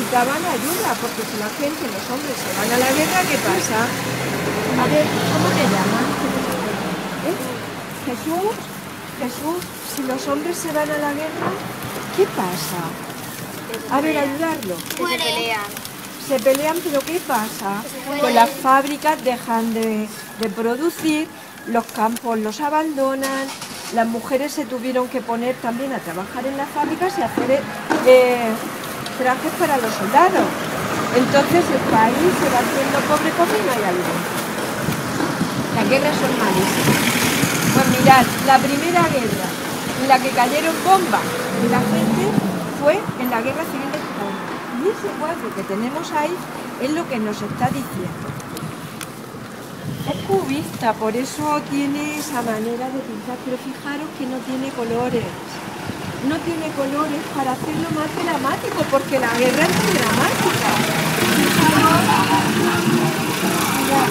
necesitaban ayuda, porque si la gente, los hombres se van a la guerra, ¿qué pasa? A ver, ¿cómo te llaman? ¿Eh? Jesús, Jesús, si los hombres se van a la guerra, ¿qué pasa? A ver, ayudarlo. Se pelean. Se pelean, pero ¿qué pasa? Pues las fábricas dejan de producir, los campos los abandonan, las mujeres se tuvieron que poner también a trabajar en las fábricas y hacer trajes para los soldados. Entonces el país se va haciendo pobre como y no hay alimento. Las guerras son malísimas. Pues mirad, la primera guerra en la que cayeron bombas y la gente fue en la Guerra Civil Española. Y ese cuadro que tenemos ahí es lo que nos está diciendo. Es cubista, por eso tiene esa manera de pintar, pero fijaros que no tiene colores. No tiene colores para hacerlo más dramático, porque la guerra es muy dramática. Mirad.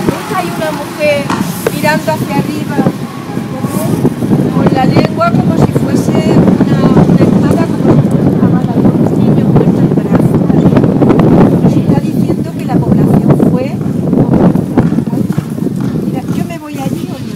¿Ves? Hay una mujer mirando hacia arriba, con la lengua como si fuese una espada, como si fuese una bala, con los niños muertos en brazos. Nos está diciendo que la población fue... Mira, yo me voy allí o no.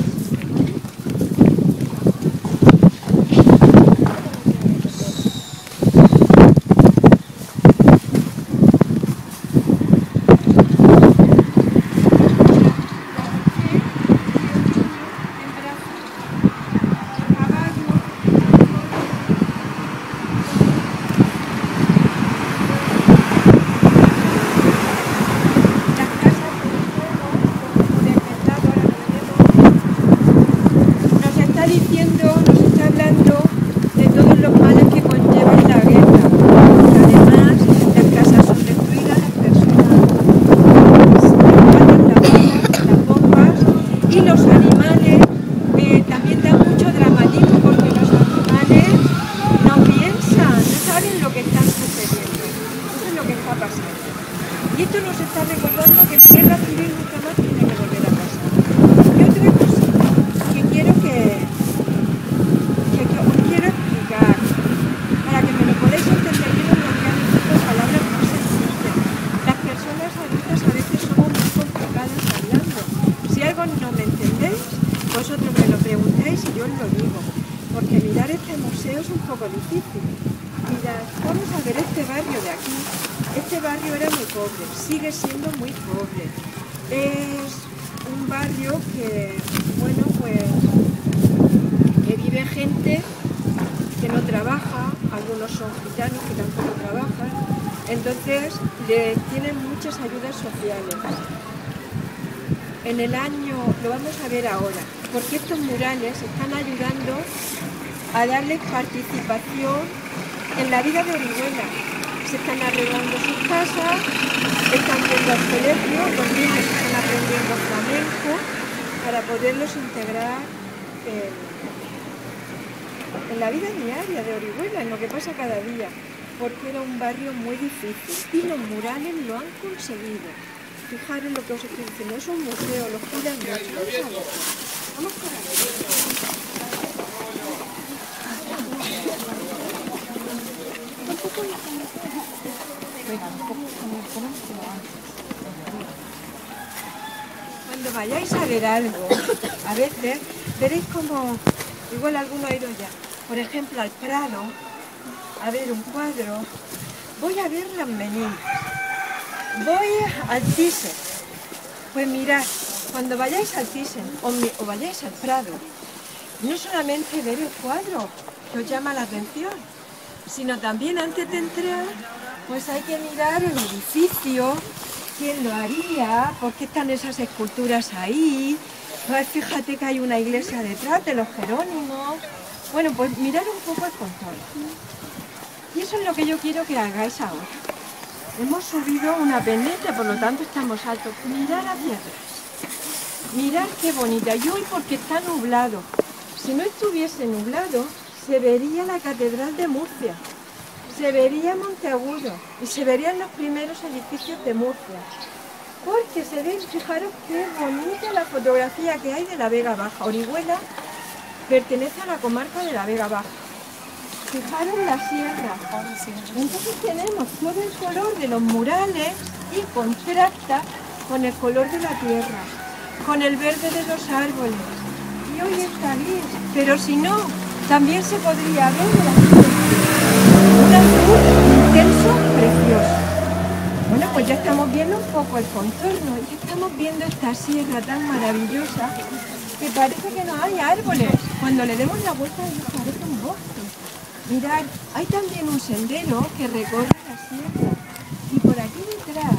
Y esto nos está recordando que la guerra civil nunca más tiene que volver a pasar. Y otra cosa que quiero os quiero explicar, para que me lo podáis entender bien, lo que han dicho palabras muy sencillas. Las personas adultas a veces somos muy complicadas hablando. Si algo no me entendéis, vosotros me lo preguntáis y yo os lo digo. Porque mirar este museo es un poco difícil. Mirad, vamos a ver este barrio de aquí. Este barrio era muy pobre, sigue siendo muy pobre. Es un barrio que, bueno, pues, que vive gente que no trabaja, algunos son gitanos que tampoco trabajan, entonces tienen muchas ayudas sociales. En el año, lo vamos a ver ahora, porque estos murales están ayudando a darles participación en la vida de Orihuela. Se están arreglando sus casas, están yendo al colegio, los niños están aprendiendo flamenco para poderlos integrar en la vida diaria de Orihuela, en lo que pasa cada día, porque era un barrio muy difícil y los murales lo han conseguido. Fijaros lo que os estoy diciendo, es un museo, los cuidan mucho. Vamos por ahí. Cuando vayáis a ver algo, a veces veréis como, igual alguno ha ido ya, por ejemplo al Prado, a ver un cuadro, voy a ver las Meninas, voy al Thyssen. Pues mirad, cuando vayáis al Thyssen o vayáis al Prado, no solamente ver el cuadro que os llama la atención, sino también antes de entrar, pues hay que mirar el edificio, quién lo haría, por qué están esas esculturas ahí. Pues fíjate que hay una iglesia detrás de los Jerónimos. Bueno, pues mirar un poco el contorno. Y eso es lo que yo quiero que hagáis ahora. Hemos subido una pendiente, por lo tanto estamos altos. Mirad hacia atrás. Mirad qué bonita. Y hoy porque está nublado. Si no estuviese nublado, se vería la Catedral de Murcia. Se vería Monteagudo y se verían los primeros edificios de Murcia. Porque se ve, fijaros qué bonita la fotografía que hay de la Vega Baja. Orihuela pertenece a la comarca de la Vega Baja. fijaros la sierra. Entonces tenemos todo el color de los murales y contrasta con el color de la tierra, con el verde de los árboles. Y hoy está gris, pero si no, también se podría ver el azul. Un azul intenso, precioso. Bueno, pues ya estamos viendo un poco el contorno y estamos viendo esta sierra tan maravillosa que parece que no hay árboles. Cuando le demos la vuelta parece un bosque. Mirad, hay también un sendero que recorre la sierra y por aquí detrás,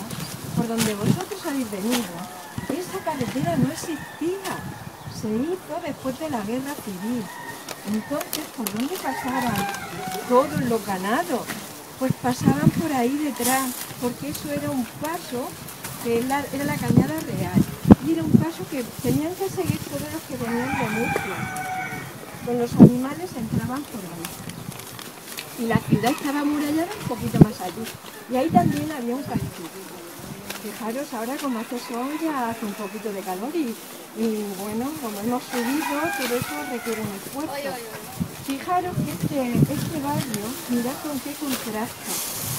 por donde vosotros habéis venido, esa carretera no existía. Se hizo después de la guerra civil. Entonces, ¿por dónde pasaban todos los ganados? Pues pasaban por ahí detrás, porque eso era un paso, que era la Cañada Real. Y era un paso que tenían que seguir todos los que venían de Murcia. Con los animales entraban por ahí. Y la ciudad estaba amurallada un poquito más allí. Y ahí también había un castillo. Fijaros, ahora como hace sol ya hace un poquito de calor y bueno, como hemos subido, todo eso requiere un esfuerzo. Fijaros que este barrio, mirad con qué contrasta.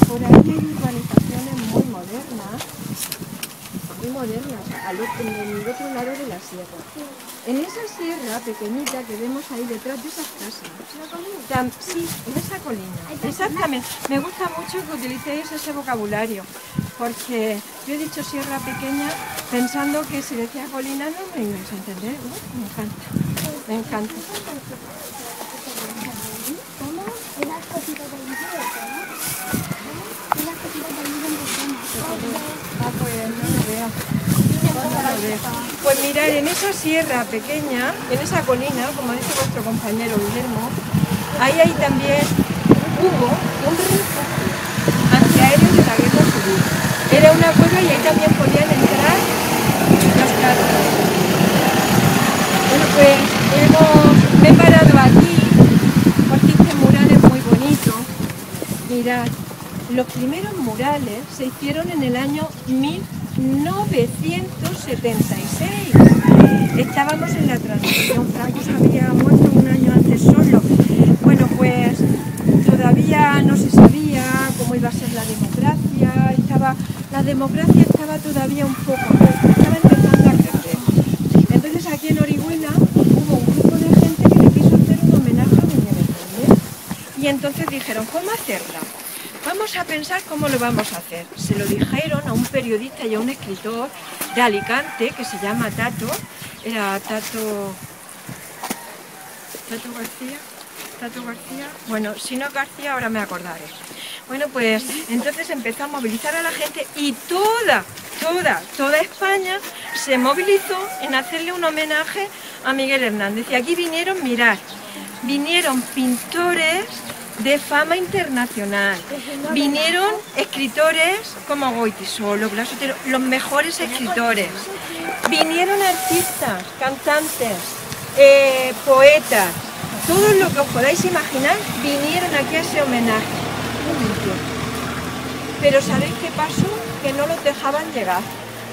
Por ahí hay urbanizaciones muy modernas, en el otro lado de la sierra. En esa sierra pequeñita que vemos ahí detrás de esas casas, sí, en esa colina, exactamente. Me gusta mucho que utilicéis ese vocabulario, porque yo he dicho sierra pequeña pensando que si decía colina no me ibais a entender. Me encanta, me encanta. ¿Cómo? En las cositas del museo, ¿no? En las cositas del museo. Ah, pues no lo veo. Pues mirad, en esa sierra pequeña, en esa colina, como dice vuestro compañero Guillermo, ahí también hubo un refugio antiaéreo de la guerra civil. Era una cueva y ahí también podían entrar las carros. Bueno, pues me he parado aquí porque este mural es muy bonito. Mirad, los primeros murales se hicieron en el año 1976. Estábamos en la transición, Franco se había muerto un año antes solo. Bueno, pues todavía no se sabía cómo iba a ser la democracia, la democracia estaba todavía un poco lejos, estaba empezando a crecer. Entonces aquí en Orihuela hubo un grupo de gente que le quiso hacer un homenaje a Doña Begoña. Y entonces dijeron, ¿cómo hacerla? Vamos a pensar cómo lo vamos a hacer. Se lo dijeron a un periodista y a un escritor de Alicante que se llama Tato. Era Tato García. Bueno, si no García, ahora me acordaré. Bueno, pues entonces empezó a movilizar a la gente y toda España se movilizó en hacerle un homenaje a Miguel Hernández. Y aquí vinieron, mirad, vinieron pintores de fama internacional. Vinieron escritores como Goytisolo, Blas Otero, los mejores escritores. Vinieron artistas, cantantes, poetas, todo lo que os podáis imaginar, vinieron aquí a ese homenaje. Pero ¿sabéis qué pasó? Que no los dejaban llegar.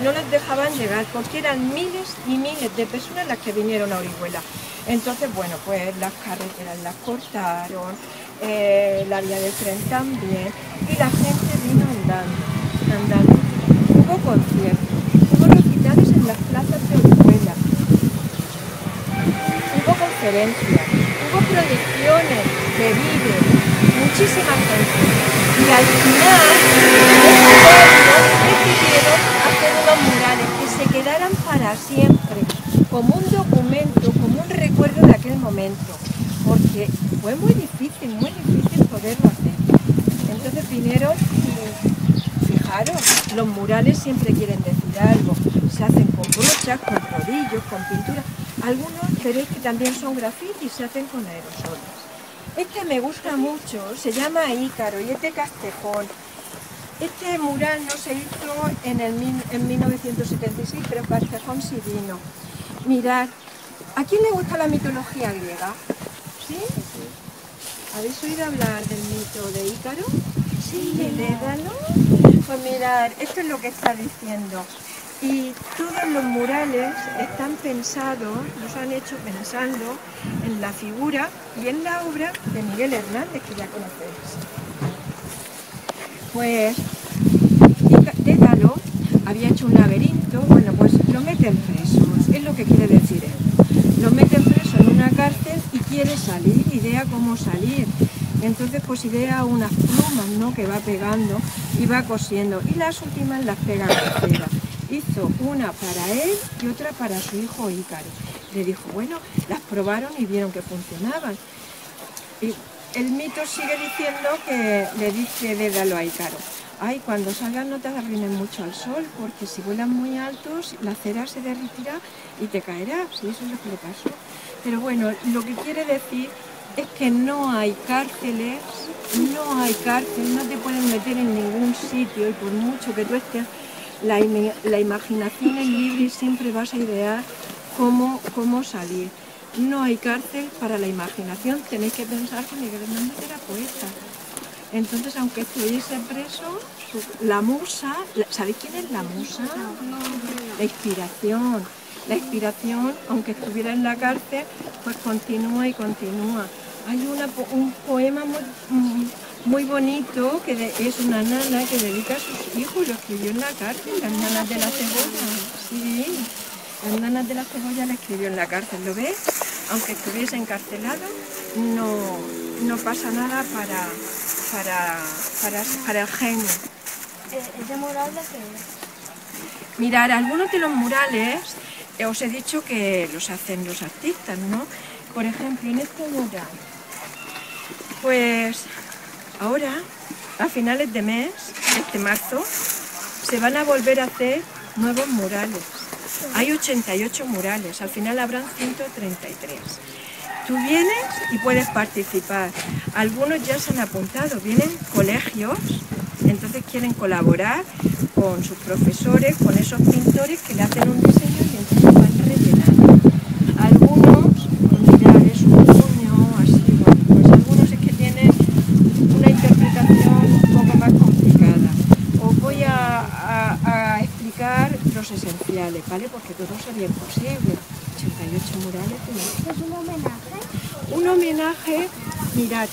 No los dejaban llegar porque eran miles y miles de personas las que vinieron a Orihuela. Entonces, bueno, pues las carreteras las cortaron, la vía de tren también, y la gente vino andando. Hubo conciertos, hubo recitales en las plazas de Orihuela, hubo conferencias, hubo proyecciones de vídeos, muchísima gente. Y al final, decidieron hacer unos murales que se quedaran para siempre, como un documento, como un recuerdo de aquel momento, porque fue muy difícil poderlo hacer. Entonces vinieron y fijaros, los murales siempre quieren decir algo, se hacen con brochas, con rodillos, con pintura. Algunos veréis que también son grafitis, se hacen con aerosoles. Este me gusta mucho, se llama Ícaro y es de Castejón. Este mural no se hizo en 1976, pero Castejón sí vino. Mirad, ¿a quién le gusta la mitología griega? ¿Sí? ¿Habéis oído hablar del mito de Ícaro? Sí. ¿De Dédalo? Pues mirad, esto es lo que está diciendo. Y todos los murales están pensados, los han hecho pensando en la figura y en la obra de Miguel Hernández, que ya conocéis. Pues Dédalo había hecho un laberinto, bueno, pues lo meten preso, es lo que quiere decir él. Lo meten preso en una cárcel y quiere salir, idea cómo salir. Entonces pues idea unas plumas, ¿no?, que va pegando y va cosiendo, y las últimas las pega con cera. Hizo una para él y otra para su hijo Ícaro. Le dijo, bueno, las probaron y vieron que funcionaban. Y el mito sigue diciendo que le dice Dédalo a Ícaro, ay, cuando salgan no te arrimes mucho al sol, porque si vuelan muy altos la cera se derritirá y te caerás, y eso es lo que le pasó. Pero bueno, lo que quiere decir es que no hay cárceles, no te pueden meter en ningún sitio, y por mucho que tú estés, la imaginación es libre y siempre vas a idear cómo salir. No hay cárcel para la imaginación, tenéis que pensar que Miguel Hernández era poeta. Entonces, aunque estuviese preso, la musa, ¿sabéis quién es la musa? La inspiración. La inspiración, aunque estuviera en la cárcel, pues continúa y continúa. Hay un poema muy bonito, que es una nana que dedica a sus hijos, lo escribió en la cárcel, las nanas de la cebolla. Sí, las nanas de la cebolla la escribió en la cárcel, ¿lo ves? Aunque estuviese encarcelado, no pasa nada para el genio. ¿Ese mural de qué es? Mirar, algunos de los murales, os he dicho que los hacen los artistas, ¿no? Por ejemplo, en este mural, pues ahora, a finales de mes, este marzo, se van a volver a hacer nuevos murales. Hay 88 murales, al final habrán 133. Tú vienes y puedes participar. Algunos ya se han apuntado, vienen colegios, entonces quieren colaborar con sus profesores, con esos pintores que le hacen un diseño y entonces van rellenando. Algunos, mirar, es un puño, así, bueno, pues algunos es que tienen una interpretación un poco más complicada. Os voy a explicar los esenciales, ¿vale? Porque todo sería imposible. 88 murales. ¿Es un homenaje? Un homenaje, mirad,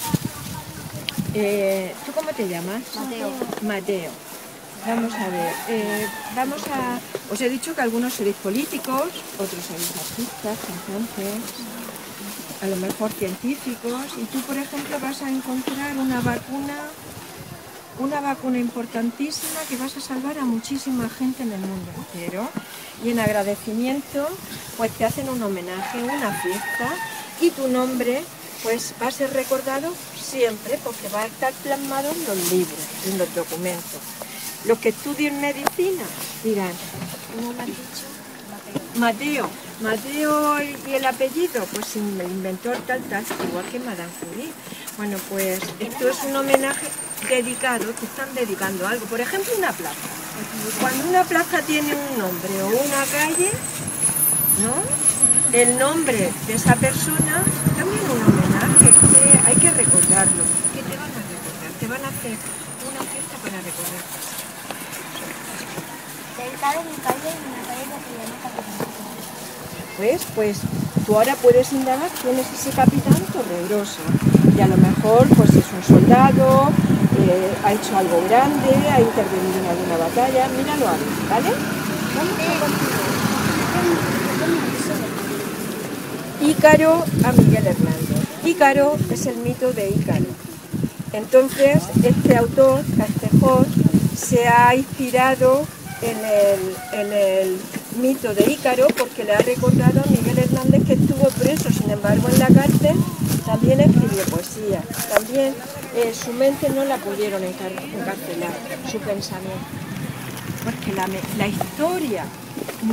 ¿tú cómo te llamas? Mateo. Mateo. Vamos a ver, os he dicho que algunos seréis políticos, otros seréis artistas, cantantes, a lo mejor científicos, y tú, por ejemplo, vas a encontrar una vacuna importantísima que vas a salvar a muchísima gente en el mundo entero, y en agradecimiento pues te hacen un homenaje, una fiesta, y tu nombre pues va a ser recordado siempre porque va a estar plasmado en los libros, en los documentos. Los que estudien medicina dirán, ¿cómo me has dicho? Mateo. Mateo y el apellido, pues el inventor tal, igual que Madame Curie. Bueno, pues esto es un homenaje dedicado, te están dedicando algo. Por ejemplo, una plaza. Cuando una plaza tiene un nombre o una calle, ¿no?, el nombre de esa persona también un homenaje, que hay que recordarlo. ¿Qué te van a recordar? Te van a hacer una fiesta para recordar. Dedicado en mi calle y en la calle de se llama Capitán. Pues tú ahora puedes indagar quién es ese capitán Torregrosa. Y a lo mejor pues es un soldado, ha hecho algo grande, ha intervenido en alguna batalla. Míralo a ver, ¿vale? Ícaro a Miguel Hernández. Ícaro es el mito de Ícaro. Entonces, este autor, Castejón, se ha inspirado en el mito de Ícaro porque le ha recordado a Miguel Hernández que estuvo preso, sin embargo en la cárcel también escribió poesía, también su mente no la pudieron encarcelar, su pensamiento. Porque la historia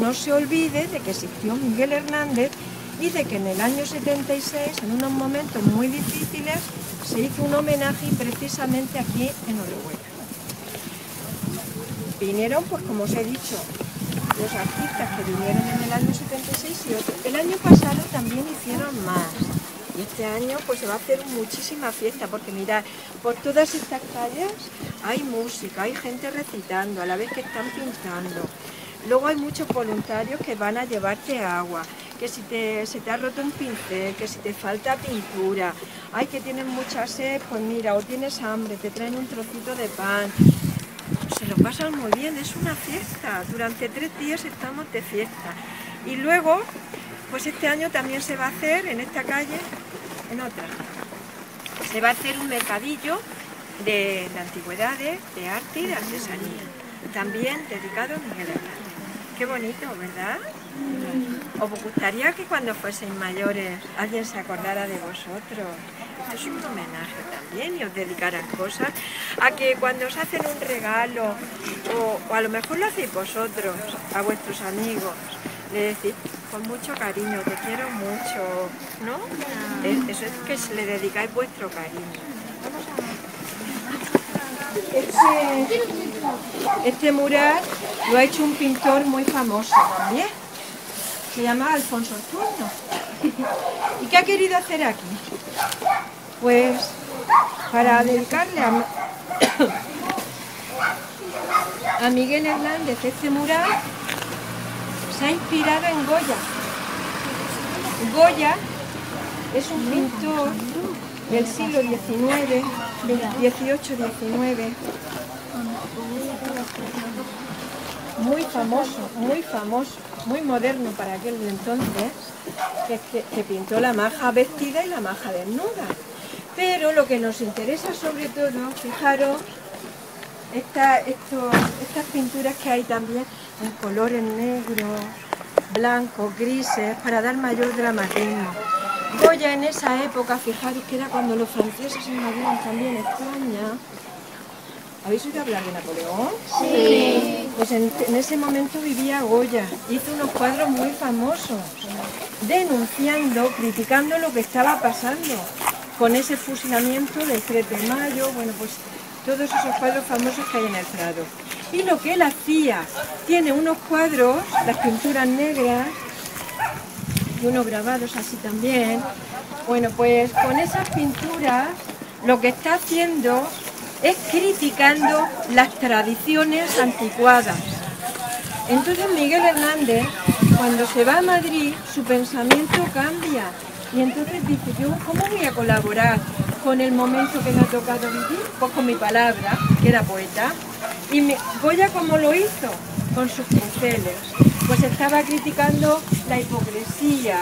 no se olvide de que existió Miguel Hernández y de que en el año 76, en unos momentos muy difíciles, se hizo un homenaje precisamente aquí en Orihuela. Vinieron, pues como os he dicho, los artistas que vinieron en el año 76 y otros. El año pasado también hicieron más. Y este año pues se va a hacer muchísima fiesta, porque mirad, por todas estas calles hay música, hay gente recitando, a la vez que están pintando. Luego hay muchos voluntarios que van a llevarte agua, que si se te ha roto un pincel, que si te falta pintura, ay, que tienes mucha sed, pues mira, o tienes hambre, te traen un trocito de pan. Se lo pasan muy bien, es una fiesta, durante 3 días estamos de fiesta. Y luego, pues este año también se va a hacer en esta calle, en otra, se va a hacer un mercadillo de antigüedades, de arte y de artesanía, también dedicado a Miguel Hernández. Qué bonito, ¿verdad? ¿Os gustaría que cuando fueseis mayores alguien se acordara de vosotros? Esto es un homenaje también y os dedicaran cosas a que cuando os hacen un regalo o a lo mejor lo hacéis vosotros a vuestros amigos, le decís con mucho cariño, te quiero mucho, ¿no? Eso es que se le dedicáis vuestro cariño. Este mural lo ha hecho un pintor muy famoso también, se llama Alfonso Ortuño. ¿Y qué ha querido hacer aquí? Pues para dedicarle a Miguel Hernández este mural, se ha inspirado en Goya. Goya es un pintor del siglo XIX, del XVIII-XIX, muy famoso, muy moderno para aquel entonces, que pintó la maja vestida y la maja desnuda. Pero lo que nos interesa sobre todo, fijaros, estas pinturas que hay también en colores negros, blancos, grises, para dar mayor dramatismo. Goya en esa época, fijaros que era cuando los franceses invadieron también España. ¿Habéis oído hablar de Napoleón? Sí. Pues en ese momento vivía Goya, hizo unos cuadros muy famosos, denunciando, criticando lo que estaba pasando con ese fusilamiento del 3 de mayo, bueno, pues todos esos cuadros famosos que hay en el Prado. Y lo que él hacía, tiene unos cuadros, las pinturas negras, y unos grabados así también. Bueno, pues con esas pinturas lo que está haciendo es criticando las tradiciones anticuadas. Entonces Miguel Hernández, cuando se va a Madrid, su pensamiento cambia. Y entonces dice, yo ¿cómo voy a colaborar con el momento que me ha tocado vivir? Pues con mi palabra, que era poeta. Y Goya, ¿cómo lo hizo? Con sus pinceles. Pues estaba criticando la hipocresía.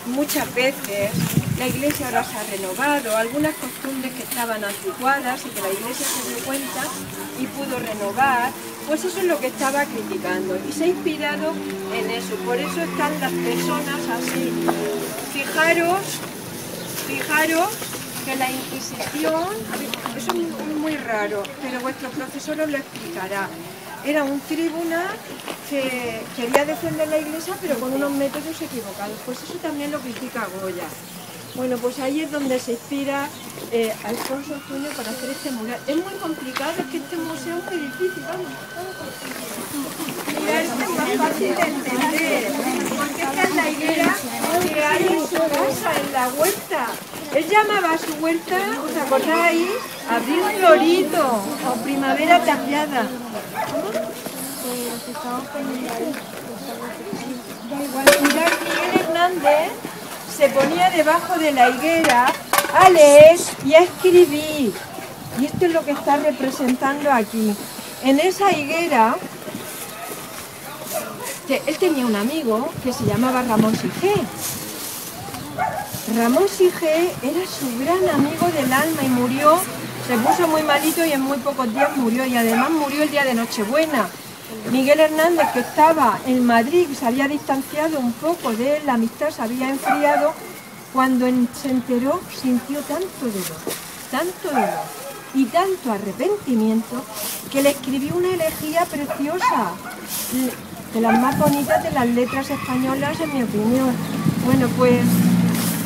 Muchas veces la Iglesia ahora se ha renovado, algunas costumbres que estaban anticuadas y que la Iglesia se dio cuenta y pudo renovar, pues eso es lo que estaba criticando y se ha inspirado en eso, por eso están las personas así. Fijaros que la Inquisición, eso es muy raro, pero vuestro profesor os lo explicará. Era un tribunal que quería defender la Iglesia, pero con unos métodos equivocados. Pues eso también lo critica Goya. Bueno, pues ahí es donde se inspira Alfonso Ortuño para hacer este mural. Es muy complicado, es que este museo es muy difícil, vamos. Mirad, esto es más fácil de entender, porque esta es la higuera que hay en su casa, en la huerta. Él llamaba a su huerta, ¿os acordáis? Abril florido o primavera tapiada. Miguel Hernández se ponía debajo de la higuera a leer y a escribir. Y esto es lo que está representando aquí. En esa higuera, él tenía un amigo que se llamaba Ramón Sige. Ramón Sige era su gran amigo del alma y murió, se puso muy malito y en muy pocos días murió, y además murió el día de Nochebuena. Miguel Hernández, que estaba en Madrid, se había distanciado un poco de él, la amistad se había enfriado, cuando se enteró sintió tanto dolor y tanto arrepentimiento que le escribió una elegía preciosa, de las más bonitas de las letras españolas, en mi opinión. Bueno, pues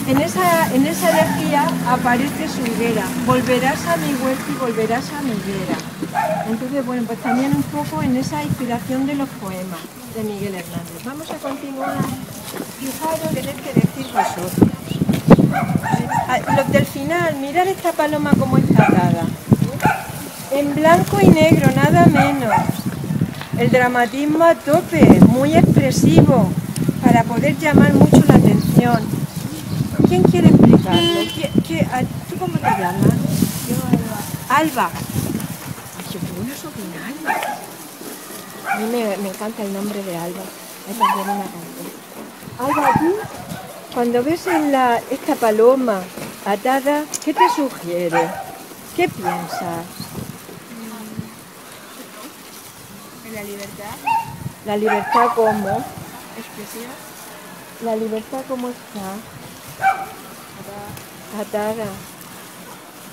en esa elegía aparece su higuera, volverás a mi huerta y volverás a mi higuera. Entonces, bueno, pues también un poco en esa inspiración de los poemas de Miguel Hernández. Vamos a continuar. Fijaros, tenéis que decir vosotros. Los del final, mirad esta paloma como está atada. En blanco y negro, nada menos. el dramatismo a tope, muy expresivo, para poder llamar mucho la atención. ¿Quién quiere explicarlo? ¿Tú cómo te llamas? Yo, Alba. Alba. Ay, yo tengo una sobrina, Alba. A mí me encanta el nombre de Alba. Es también una canción. Alba, ¿tú? Cuando ves esta paloma atada, ¿qué te sugiere? ¿Qué piensas? ¿En la libertad? ¿La libertad cómo? ¿Expresiva? ¿La libertad cómo está? Atada.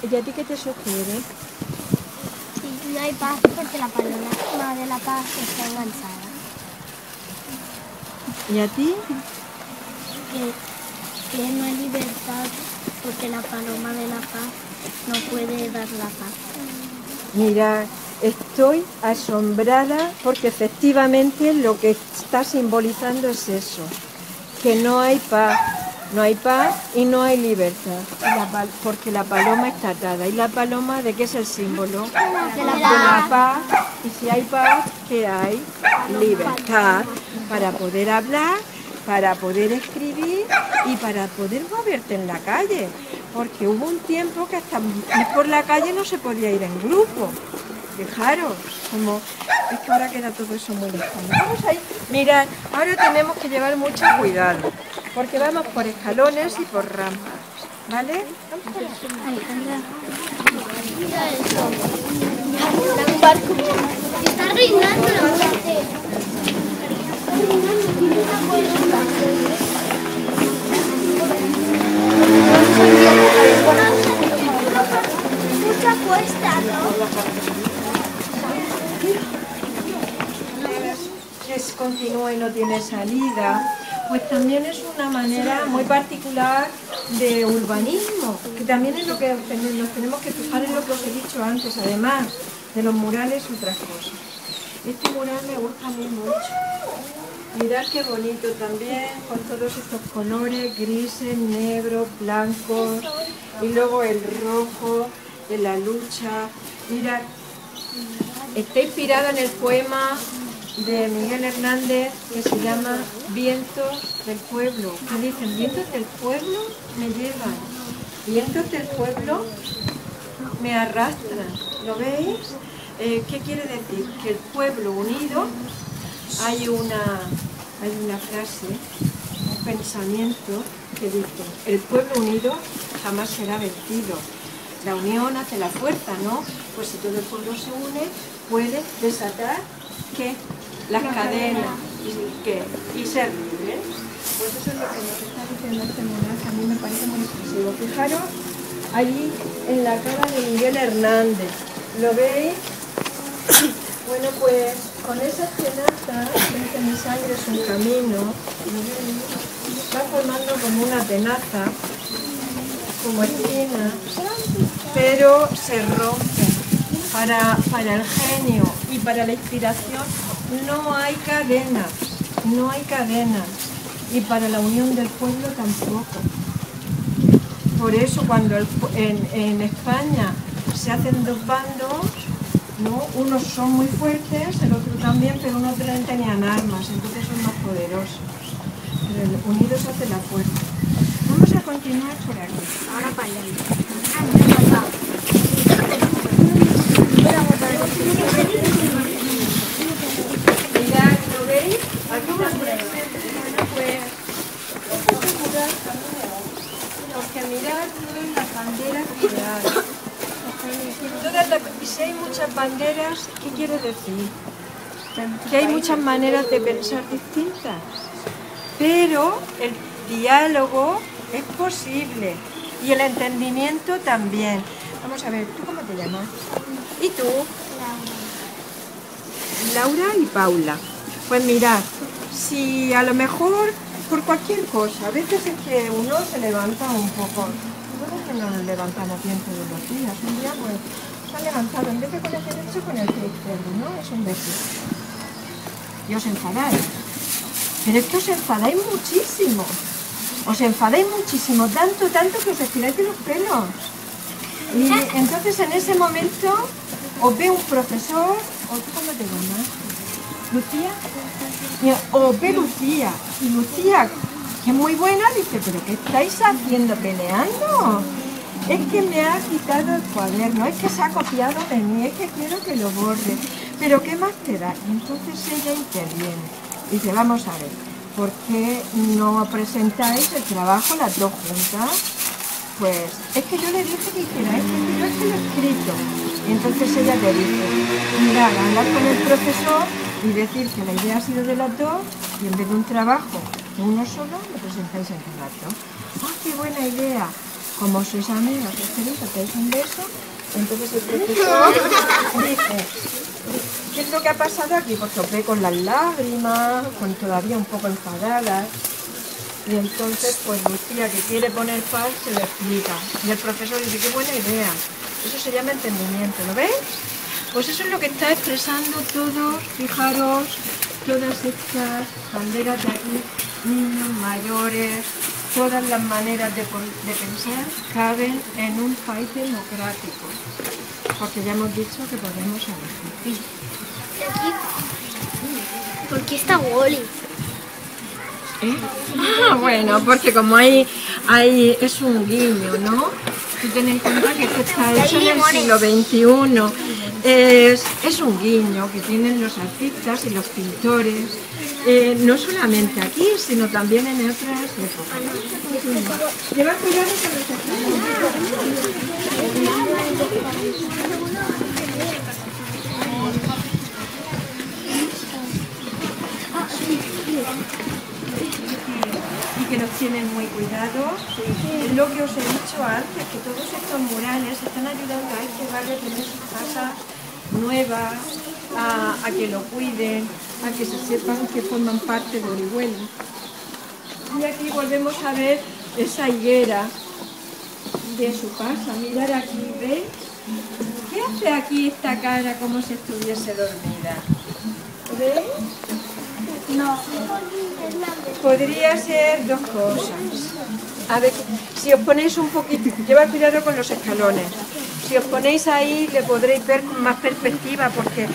¿Y a ti qué te sugiere? Sí, no hay paz porque la paloma de la paz está enganchada. ¿Y a ti? Que no hay libertad porque la paloma de la paz no puede dar la paz. Mira, estoy asombrada porque efectivamente lo que está simbolizando es eso, que no hay paz y no hay libertad, porque la paloma está atada. ¿Y la paloma de qué es el símbolo? De La paz. Y si hay paz, ¿qué hay? Libertad, para poder hablar, para poder escribir y para poder moverte en la calle. Porque hubo un tiempo que hasta ir por la calle no se podía ir en grupo. Fijaros, es que ahora queda todo eso muy lejano. Vamos a ir, mirad, ahora tenemos que llevar mucho cuidado, porque vamos por escalones y por rampas, ¿vale? Alejandra, mira eso. Un barco. Está reinando la muerte. Mucha cuesta, ¿no? Que continúa y no tiene salida, pues también es una manera muy particular de urbanismo, que también es lo que nos tenemos que fijar en lo que os he dicho antes, además de los murales y otras cosas. Este mural me gusta a mí mucho. Mirad qué bonito también, con todos estos colores, grises, negros, blancos, y luego el rojo de la lucha. Mirad, está inspirado en el poema de Miguel Hernández que se llama Vientos del Pueblo. Que dicen, vientos del pueblo me llevan, vientos del pueblo me arrastran. ¿Lo veis? ¿Qué quiere decir? Que el pueblo unido, hay una frase, un pensamiento que dice, el pueblo unido jamás será vencido. La unión hace la fuerza, ¿no? Pues si todo el pueblo se une, puede desatar, ¿qué? Las cadenas y ser libres. Pues eso es lo que nos está diciendo este mural, que a mí me parece muy expresivo. Fijaros allí en la cara de Miguel Hernández. ¿Lo veis? Bueno, pues con esa tenaza, que mi sangre es un camino, ¿lo veis? Va formando como una tenaza, como espina, pero se rompe. Para el genio y para la inspiración no hay cadenas, no hay cadenas, y para la unión del pueblo tampoco. Por eso cuando en España se hacen dos bandos, ¿no? Unos son muy fuertes, el otro también, pero unos tenían armas, entonces son más poderosos. Pero unidos hace la fuerza. Vamos a continuar por aquí. Ahora para allá. Mirad, ¿lo veis? Aquí también pues porque mirad todas las banderas que hay. Y si hay muchas banderas, ¿qué quiere decir? Que hay muchas maneras de pensar distintas. Pero el diálogo es posible y el entendimiento también. Vamos a ver, ¿tú cómo te llamas? ¿Y tú? Laura y Paula. Pues mirad, si a lo mejor por cualquier cosa, a veces es que uno se levanta un poco, nosotros que no nos levantamos bien todos los días, un día pues se ha levantado en vez de con el derecho con el pie izquierdo, ¿no? Es un besito. Y os enfadáis. Pero es que os enfadáis muchísimo. Os enfadáis muchísimo, tanto que os estiráis de los pelos. Y entonces en ese momento os ve un profesor, o tú cómo te llamas, Lucía, o ve Lucía, y Lucía, que es muy buena, dice, ¿pero qué estáis haciendo, peleando? Es que me ha quitado el cuaderno, es que se ha copiado de mí, es que quiero que lo borre, pero ¿qué más te da? Y entonces ella interviene, dice, vamos a ver, ¿por qué no presentáis el trabajo las dos juntas? Pues es que yo le dije que hiciera esto, yo es que lo he escrito. Y entonces ella te dice, mirad, hablar con el profesor y decir que la idea ha sido de las dos y en vez de un trabajo de uno solo, lo presentáis entre las dos. ¡Ah, qué buena idea! Como sois amigas, os dais un beso, entonces el profesor dice, ¿qué es lo que ha pasado aquí? Porque os ve con las lágrimas, con todavía un poco enfadadas. Y entonces, pues Lucía, que quiere poner paz, se lo explica. Y el profesor dice, qué buena idea. Eso se llama entendimiento, ¿lo veis? Pues eso es lo que está expresando todos, fijaros, todas estas banderas de aquí, niños, mayores, todas las maneras de pensar caben en un país democrático. Porque ya hemos dicho que podemos elegir. ¿Por qué está Wally? ¿Eh? Ah, bueno, porque como es un guiño, ¿no? Tú ten en cuenta que esto está hecho en el siglo XXI. Es un guiño que tienen los artistas y los pintores, no solamente aquí, sino también en otras épocas. Lleva cuidado con los y que nos tienen muy cuidado. Lo que os he dicho antes, que todos estos murales están ayudando a este barrio a tener sus casas nuevas, a que lo cuiden, a que se sepan que forman parte de Orihuela. Y aquí volvemos a ver esa higuera de su casa. Mirad aquí, ¿veis? ¿Qué hace aquí esta cara como si estuviese dormida? ¿Veis? No. Podría ser dos cosas. A ver, si os ponéis un poquito, llevad cuidado con los escalones. Si os ponéis ahí le podréis ver con más perspectiva, porque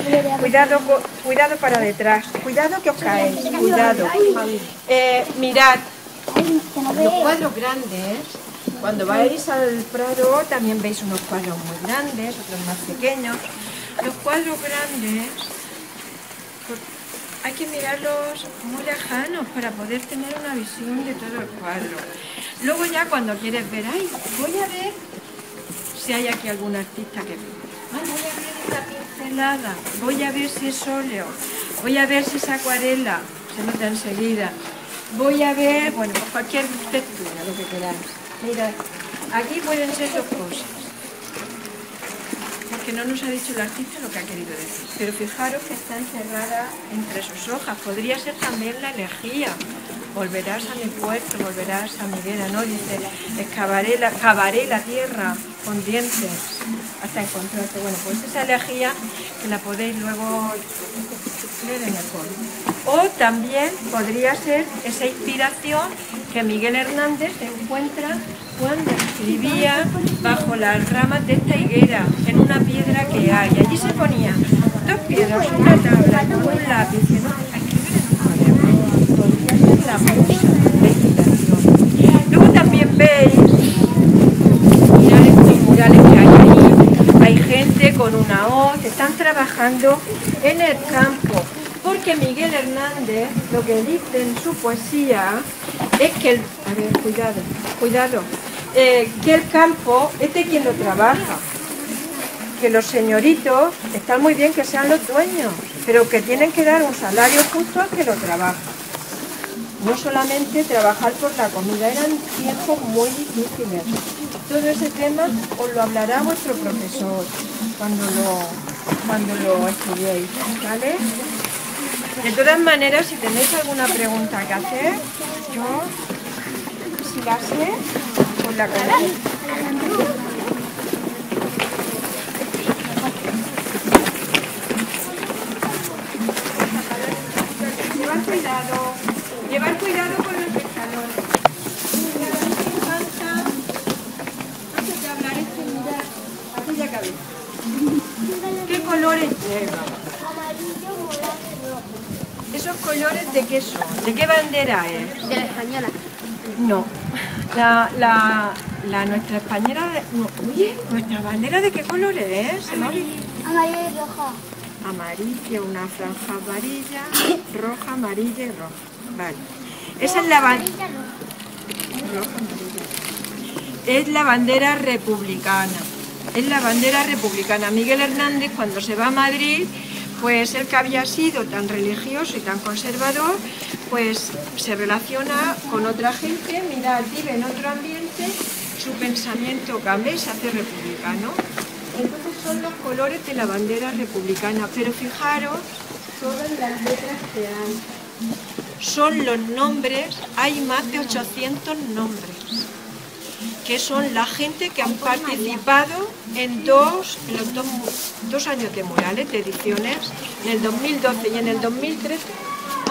cuidado para detrás, cuidado que os caéis, cuidado. Mirad, los cuadros grandes, cuando vais al Prado también veis unos cuadros muy grandes, otros más pequeños. Los cuadros grandes hay que mirarlos muy lejanos para poder tener una visión de todo el cuadro. Luego ya cuando quieres ver, ay, voy a ver si hay aquí algún artista que... Ay, voy a ver esta pincelada, voy a ver si es óleo, voy a ver si es acuarela, se nota enseguida. Voy a ver, bueno, pues cualquier textura, lo que queráis. Mirad, aquí pueden ser dos cosas. Porque no nos ha dicho el artista lo que ha querido decir. Pero fijaros que está encerrada entre sus hojas. Podría ser también la elegía. Volverás a mi puerto, volverás a mi vera, ¿no? Dice, cavaré la tierra con dientes hasta encontrarte. Bueno, pues esa elegía que la podéis luego leer en el coro. O también podría ser esa inspiración que Miguel Hernández encuentra cuando escribía bajo las ramas de esta higuera, en una piedra que hay. Allí se ponía dos piedras, una tabla con un lápiz, y no, a escribir en un cuaderno. Podría ser la musa, la inspiración. Luego también veis, mirad estos murales que hay ahí. Hay gente con una hoz, están trabajando en el campo. Porque Miguel Hernández lo que dice en su poesía es que a ver, cuidado, que el campo es de quien lo trabaja, que los señoritos están muy bien que sean los dueños, pero que tienen que dar un salario justo al que lo trabaja. No solamente trabajar por la comida, eran tiempos muy difíciles. Todo ese tema os lo hablará vuestro profesor cuando lo estudiéis, ¿vale? De todas maneras, si tenéis alguna pregunta que hacer, yo, si la sé, pues la contesto. Llevar cuidado con los escalones. Antes de hablar, mirar aquella cabeza. ¿Qué colores lleva? Amarillo, morado, rojo. colores de qué son? ¿De qué bandera es? De la española. No. Nuestra española... No, oye, ¿nuestra bandera de qué colores es? ¿Se me ha olvidado? Amarilla y roja. Amarilla, una franja amarilla, roja, amarilla y roja. Vale. Esa es la bandera... Roja, amarilla. Es la bandera republicana. Es la bandera republicana. Miguel Hernández, cuando se va a Madrid, pues él que había sido tan religioso y tan conservador, pues se relaciona con otra gente, mira, vive en otro ambiente, su pensamiento cambia y se hace republicano. Entonces son los colores de la bandera republicana, pero fijaros todas las letras que hay. Son los nombres, hay más de 800 nombres, que son la gente que han participado en los dos años de murales, de ediciones, en el 2012 y en el 2013,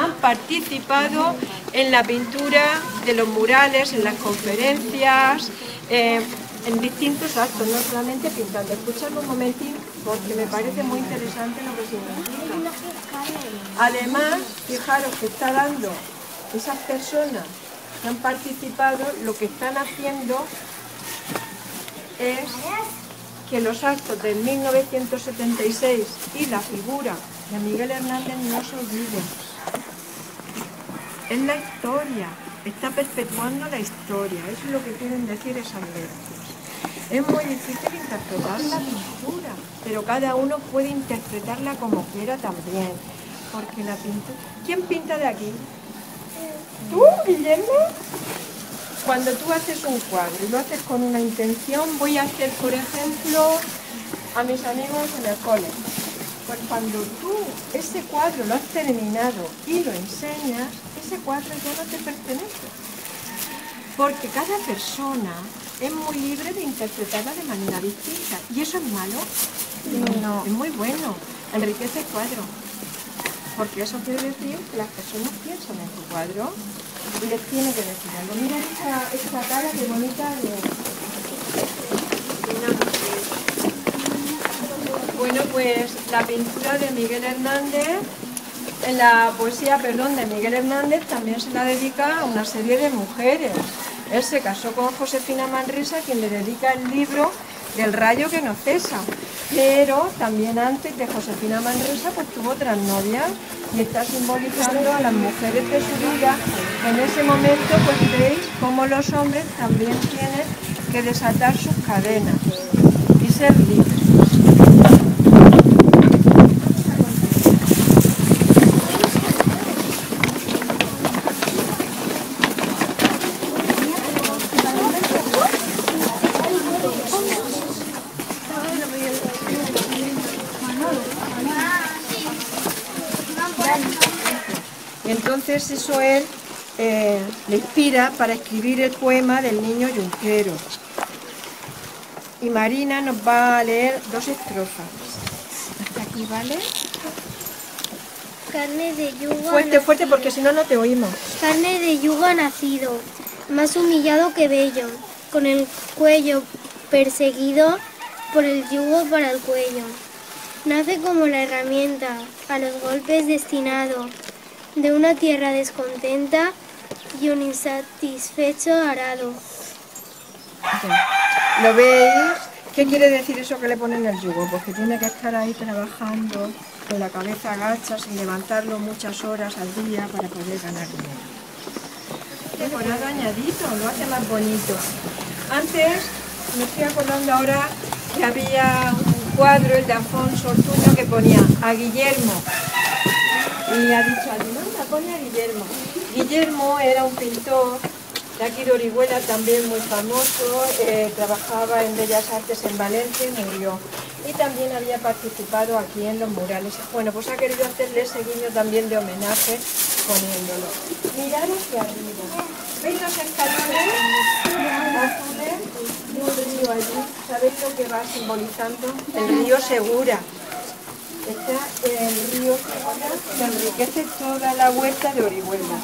han participado en la pintura de los murales, en las conferencias, en distintos actos, no solamente pintando. Escuchadme un momentín, porque me parece muy interesante lo que significa. Además, fijaros que está dando esas personas que han participado, lo que están haciendo es que los actos de 1976 y la figura de Miguel Hernández no se olviden. Es la historia, está perpetuando la historia, eso es lo que quieren decir esas letras. Es muy difícil interpretar la pintura, pero cada uno puede interpretarla como quiera también, porque la pintura... ¿Quién pinta de aquí? ¿Tú, Guillermo? Cuando tú haces un cuadro y lo haces con una intención, voy a hacer, por ejemplo, a mis amigos en el cole. Pues cuando tú ese cuadro lo has terminado y lo enseñas, ese cuadro ya no te pertenece. Porque cada persona es muy libre de interpretarla de manera distinta. ¿Y eso es malo? No, es muy bueno. Enriquece el cuadro. Porque eso quiere decir que las personas piensan en tu cuadro y les tiene que decir algo. Mira esta cara que bonita de... Bueno, pues la pintura de Miguel Hernández, la poesía, perdón, de Miguel Hernández también se la dedica a una serie de mujeres. Él se casó con Josefina Manresa, quien le dedica el libro del rayo que no cesa. Pero también antes de Josefina Manresa pues tuvo otras novias y está simbolizando a las mujeres de su vida. En ese momento pues veis cómo los hombres también tienen que desatar sus cadenas y ser libres. Entonces eso él le inspira para escribir el poema del niño yunquero. Y Marina nos va a leer 2 estrofas. Hasta aquí, ¿vale? Carne de yugo. Fuerte, fuerte, porque si no, no te oímos. Carne de yugo ha nacido, más humillado que bello, con el cuello perseguido por el yugo para el cuello. Nace como la herramienta, a los golpes destinado, de una tierra descontenta y un insatisfecho arado. ¿Lo veis? ¿Qué quiere decir eso que le ponen el yugo? Pues que tiene que estar ahí trabajando con la cabeza agacha, sin levantarlo muchas horas al día para poder ganar dinero. Decorado añadido, lo hace más bonito. Antes, me estoy acordando ahora que había un cuadro, el de Alfonso Ortuño, que ponía a Guillermo. Y ha dicho, Alemania pone a Guillermo. Guillermo era un pintor de aquí de Orihuela, también muy famoso, trabajaba en Bellas Artes en Valencia y murió. Y también había participado aquí en los murales. Bueno, pues ha querido hacerle ese guiño también de homenaje poniéndolo. Mirad hacia arriba. ¿Veis los escalones azules? Un río allí. ¿Sabéis lo que va simbolizando? El río Segura. Está el río Segura que enriquece toda la huerta de Orihuela.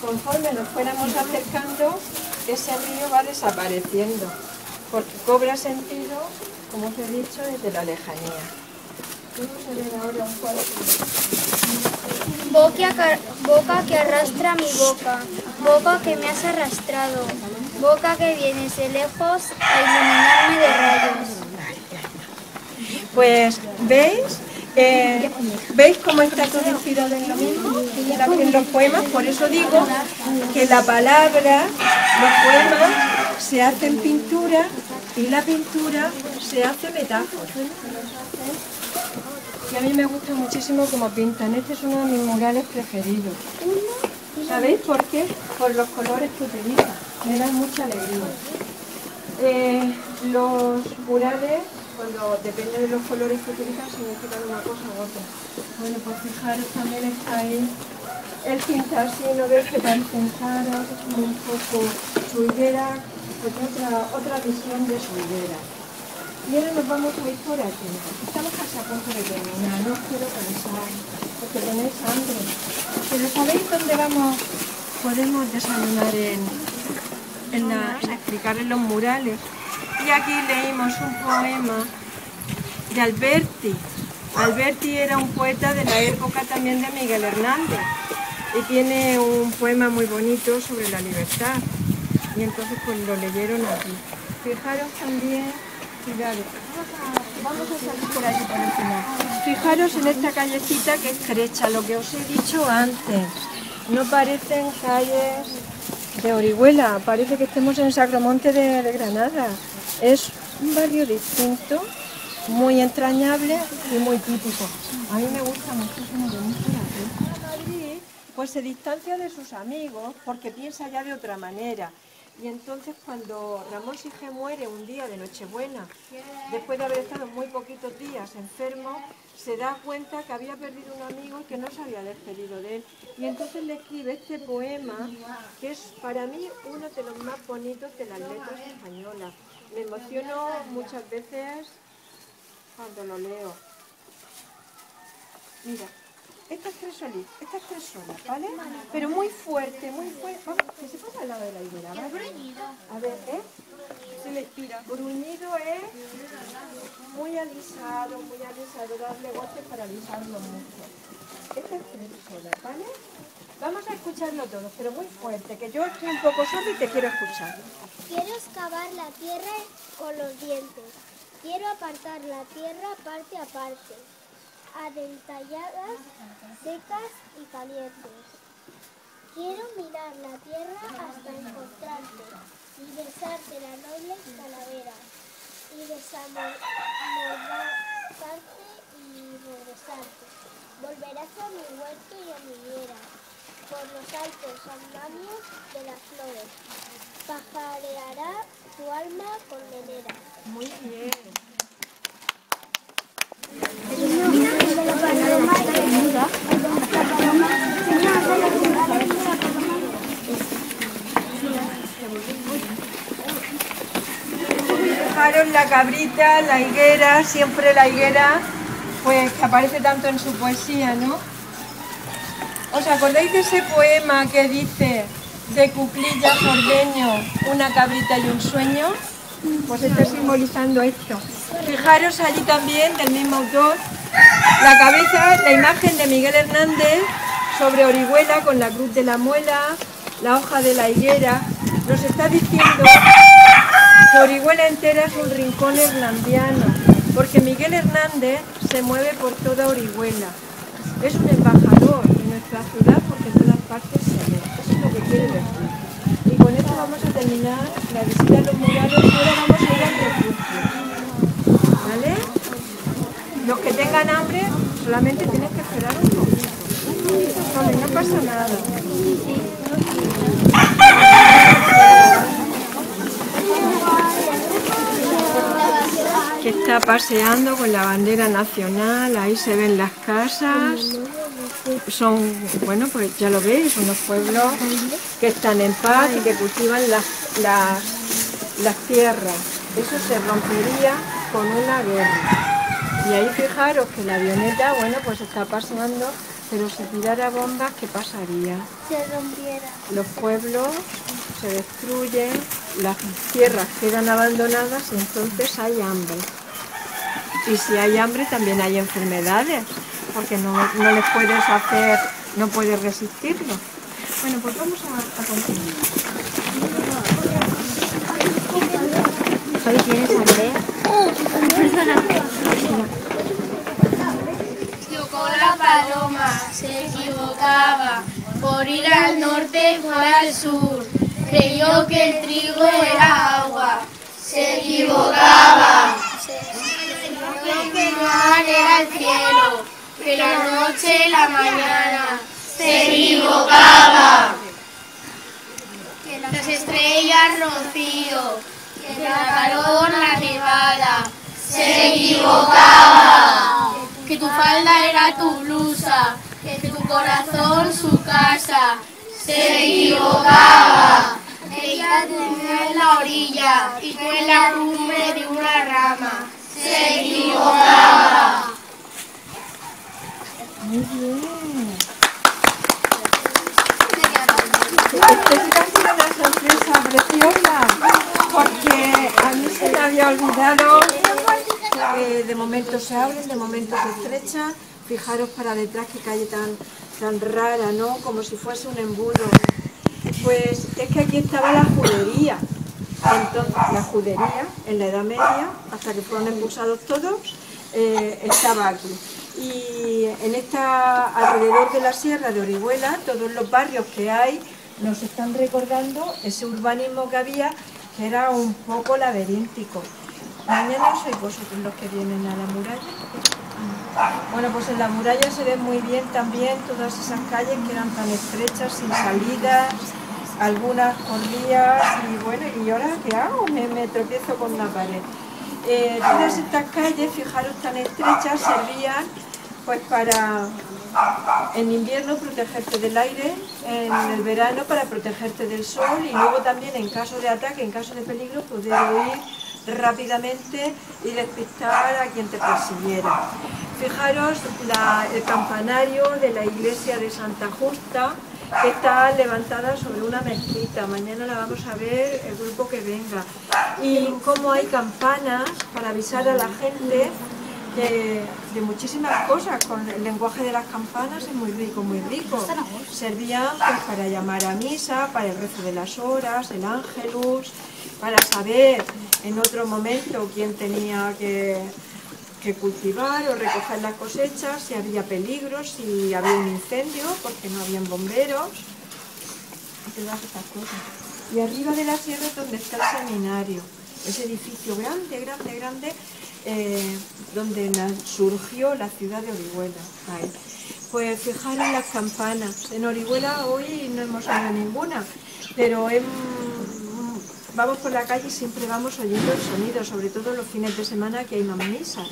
Conforme nos fuéramos acercando, ese río va desapareciendo, porque cobra sentido, como os he dicho, desde la lejanía. Vamos a ver ahora un cuadro. Boca que arrastra mi boca, boca que me has arrastrado, boca que vienes de lejos a iluminarme de rayos. Pues, ¿veis? ¿Veis cómo está todo inspirado en lo mismo? En los poemas, por eso digo que la palabra, los poemas, se hacen pintura y la pintura se hace metáfora. Y a mí me gusta muchísimo cómo pintan. Este es uno de mis murales preferidos. ¿Sabéis por qué? Por los colores que utilizan. Me dan mucha alegría. Los murales, cuando depende de los colores que utilizan, significan una cosa u otra. Bueno, pues fijaros, también está ahí el cincasino, ves que parecen caras, un poco su higuera, pues otra visión de su higuera. Y ahora nos vamos a ir por aquí. Estamos casi a punto de terminar, no os quiero cansar, porque tenéis hambre. Pero ¿sabéis dónde podemos desayunar en explicar en los murales? Y aquí leímos un poema de Alberti. Alberti era un poeta de la época también de Miguel Hernández y tiene un poema muy bonito sobre la libertad. Y entonces pues lo leyeron aquí. Fijaros también, cuidado, vamos a salir por aquí por el final. Fijaros en esta callecita que es estrecha, lo que os he dicho antes. No parecen calles de Orihuela, parece que estemos en Sacromonte de Granada. Es un barrio distinto, muy entrañable y muy típico. A mí me gusta muchísimo venir por aquí. Madrid, pues se distancia de sus amigos porque piensa ya de otra manera. Y entonces cuando Ramón Sige muere un día de Nochebuena, después de haber estado muy poquitos días enfermo, se da cuenta que había perdido un amigo y que no se había despedido de él. Y entonces le escribe este poema, que es para mí uno de los más bonitos de las letras españolas. Me emociono muchas veces cuando lo leo. Mira, estas tres solas, ¿vale? Pero muy fuerte, muy fuerte. Vamos, que se pasa al lado de la higuera, ¿vale? A ver, se le tira. Gruñido es muy alisado, darle golpes para alisarlo mucho. Estas tres solas, ¿vale? Vamos a escucharlo todo, pero muy fuerte, que yo estoy un poco sorda y te quiero escuchar. Quiero excavar la tierra con los dientes. Quiero apartar la tierra parte a parte, adentalladas, secas y calientes. Quiero mirar la tierra hasta encontrarte y besarte la noble calavera y desamordazarte y regresarte. Volverás a mi huerto y a mi viera, por los altos andamios de las flores. Pajareará tu alma condenera. Muy bien. Fijaros la cabrita, la higuera, siempre la higuera, pues que aparece tanto en su poesía, ¿no? ¿Os acordáis de ese poema que dice de Cuclillas Ordeño, una cabrita y un sueño? Pues está simbolizando esto. Fijaros allí también, del mismo autor, la cabeza, la imagen de Miguel Hernández sobre Orihuela con la cruz de la muela, la hoja de la higuera. Nos está diciendo que Orihuela entera es un rincón hernandiano, porque Miguel Hernández se mueve por toda Orihuela. Es un embajador de nuestra ciudad porque en todas partes se ve. Eso es lo que quiere decir. Y con esto vamos a terminar la visita a los murales. Ahora vamos a ir al refugio. ¿Vale? Los que tengan hambre solamente tienen que esperar un poquito solo, no pasa nada. Que está paseando con la bandera nacional, ahí se ven las casas. Son, bueno, pues ya lo veis, unos pueblos que están en paz y que cultivan las tierras. Eso se rompería con una guerra. Y ahí fijaros que la avioneta, bueno, pues está paseando, pero si tirara bombas, ¿qué pasaría? Se rompiera. Los pueblos se destruyen, las tierras quedan abandonadas y entonces hay hambre. Y si hay hambre también hay enfermedades. porque no les puedes hacer, no puedes resistirlo. Bueno, pues vamos a continuar. Javi, ¿tienes hambre? Tocó la paloma, se equivocaba, por ir al norte fue al sur, creyó que el trigo era agua, se equivocaba, creyó que el mar era el cielo, que la noche la mañana, se equivocaba, que las estrellas rocío, que la calor la nevada, se equivocaba, que tu falda era tu blusa, que tu corazón su casa, se equivocaba, que ella tenía en la orilla y tú en la cumbre de una rama, se equivocaba. Muy bien. Esta ha sido una sorpresa preciosa, porque a mí se me había olvidado que de momento se abren, de momento se estrechan. Fijaros para detrás qué calle tan rara, ¿no? Como si fuese un embudo. Pues es que aquí estaba la judería. Entonces, la judería en la Edad Media, hasta que fueron expulsados todos, estaba aquí. Y alrededor de la sierra de Orihuela, todos los barrios que hay nos están recordando ese urbanismo que había, que era un poco laberíntico. Mañana sois vosotros los que vienen a la muralla. Bueno, pues en la muralla se ven muy bien también todas esas calles que eran tan estrechas, sin salidas, algunas corrías, y bueno, ¿y ahora qué hago? Me tropiezo con una pared. Todas estas calles, fijaros, tan estrechas, servían pues para, en invierno, protegerte del aire, en el verano para protegerte del sol, y luego también en caso de ataque, en caso de peligro, poder huir rápidamente y despistar a quien te persiguiera. Fijaros el campanario de la iglesia de Santa Justa, que está levantada sobre una mezquita. Mañana la vamos a ver el grupo que venga. Y cómo hay campanas para avisar a la gente de muchísimas cosas. Con el lenguaje de las campanas es muy rico, muy rico. Servían pues para llamar a misa, para el rezo de las horas, el ángelus, para saber en otro momento quién tenía que cultivar o recoger las cosechas, si había peligros, si había un incendio, porque no habían bomberos, y todas estas cosas. Y arriba de la sierra es donde está el seminario, ese edificio grande, grande, grande, donde surgió la ciudad de Orihuela. Ahí. Pues fijaros las campanas. En Orihuela hoy no hemos oído ninguna, pero vamos por la calle y siempre vamos oyendo el sonido, sobre todo los fines de semana que hay más misas.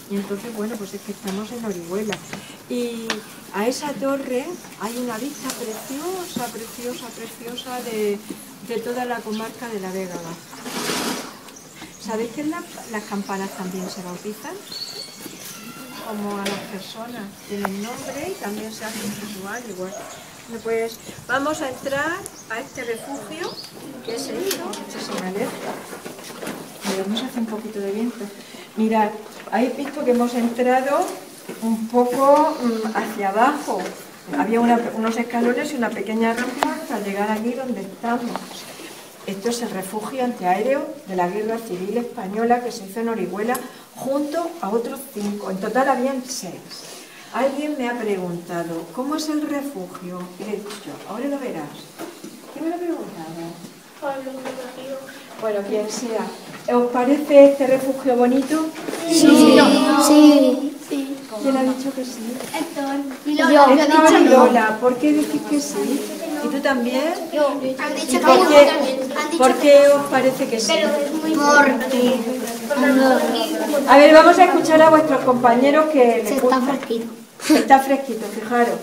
Y entonces, bueno, pues es que estamos en Orihuela. Y a esa torre hay una vista preciosa, preciosa, preciosa de toda la comarca de la Vega Baja. ¿Sabéis que las campanas también se bautizan? Como a las personas, tienen nombre y también se hace un ritual igual. Pues vamos a entrar a este refugio, que es esto, se me aleja. Vamos a hacer un poquito de viento. Mirad, habéis visto que hemos entrado un poco hacia abajo. Había unos escalones y una pequeña rampa hasta llegar aquí donde estamos. Esto es el refugio antiaéreo de la Guerra Civil Española que se hizo en Orihuela junto a otros 5. En total habían 6. Alguien me ha preguntado, ¿cómo es el refugio? Y le he dicho, ahora lo verás. ¿Quién me lo ha preguntado? Bueno, quien sea. ¿Os parece este refugio bonito? Sí. Sí. ¿Quién ha dicho que sí? Héctor. Héctor y Lola. ¿Por qué decís que sí? ¿Y tú también? Han dicho ¿Y que por qué os parece que sí? porque A ver, vamos a escuchar a vuestros compañeros que les gusta. Está fresquito. Está fresquito, fijaros.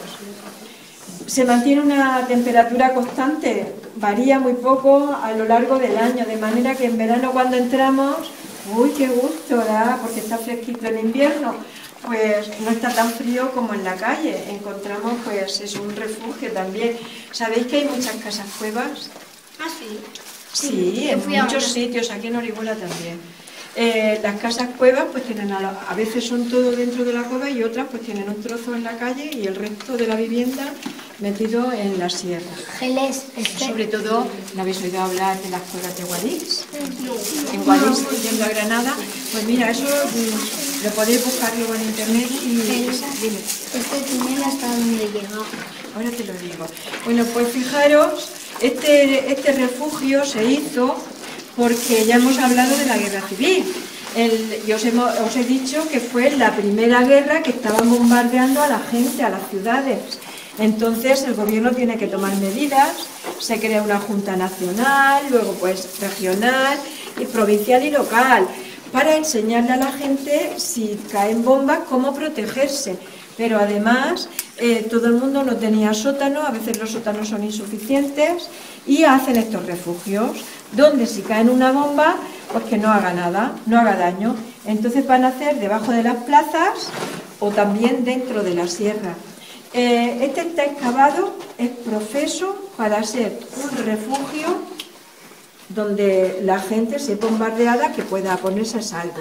Se mantiene una temperatura constante, varía muy poco a lo largo del año, de manera que en verano cuando entramos, ¡uy, qué gusto da! Porque está fresquito. En invierno, pues no está tan frío como en la calle. Encontramos, pues, es un refugio también. ¿Sabéis que hay muchas casas cuevas? ¿Ah, sí? Sí, en muchos sitios, aquí en Orihuela también. Las casas cuevas pues tienen a veces son todo dentro de la cueva y otras pues tienen un trozo en la calle y el resto de la vivienda metido en la sierra. Sobre todo, ¿no habéis oído hablar de las cuevas de Guadix? En Guadix, yendo a Granada, pues mira, eso lo podéis buscar luego en internet y dime. Este túnel hasta donde llega. Ahora te lo digo. Bueno, pues fijaros, este refugio se hizo porque ya hemos hablado de la guerra civil. Y os he dicho que fue la primera guerra que estaban bombardeando a la gente, a las ciudades. Entonces el gobierno tiene que tomar medidas, se crea una junta nacional, luego pues regional, y provincial y local, para enseñarle a la gente, si caen bombas, cómo protegerse. Pero además todo el mundo no tenía sótano, a veces los sótanos son insuficientes y hacen estos refugios, donde si caen una bomba, pues que no haga nada, no haga daño. Entonces van a hacer debajo de las plazas o también dentro de la sierra. Este está excavado, es profeso para ser un refugio donde la gente se bombardeada que pueda ponerse a salvo.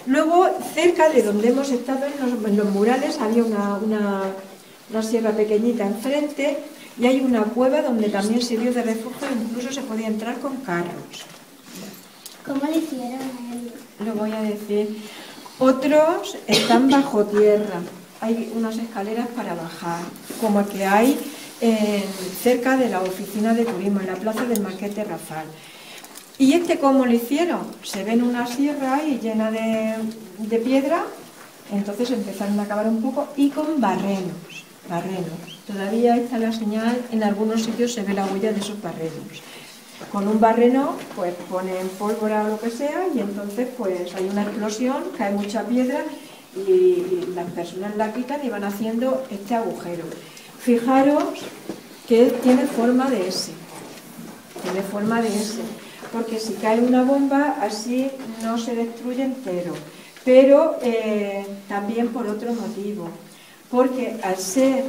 Luego, cerca de donde hemos estado en los murales, había una sierra pequeñita enfrente y hay una cueva donde también sirvió de refugio, incluso se podía entrar con carros. ¿Cómo le hicieron a él? Lo voy a decir. Otros están bajo tierra. Hay unas escaleras para bajar, como el que hay cerca de la oficina de turismo, en la plaza del Marqués de Rafal. ¿Y cómo lo hicieron? Se ven una sierra ahí llena de piedra, entonces empezaron a cavar un poco y con barrenos. Todavía está la señal, en algunos sitios se ve la huella de esos barrenos. Con un barreno pues ponen pólvora o lo que sea y entonces pues hay una explosión, cae mucha piedra y las personas la quitan y van haciendo este agujero. Fijaros que tiene forma de S. Porque si cae una bomba así no se destruye entero, pero también por otro motivo, porque al ser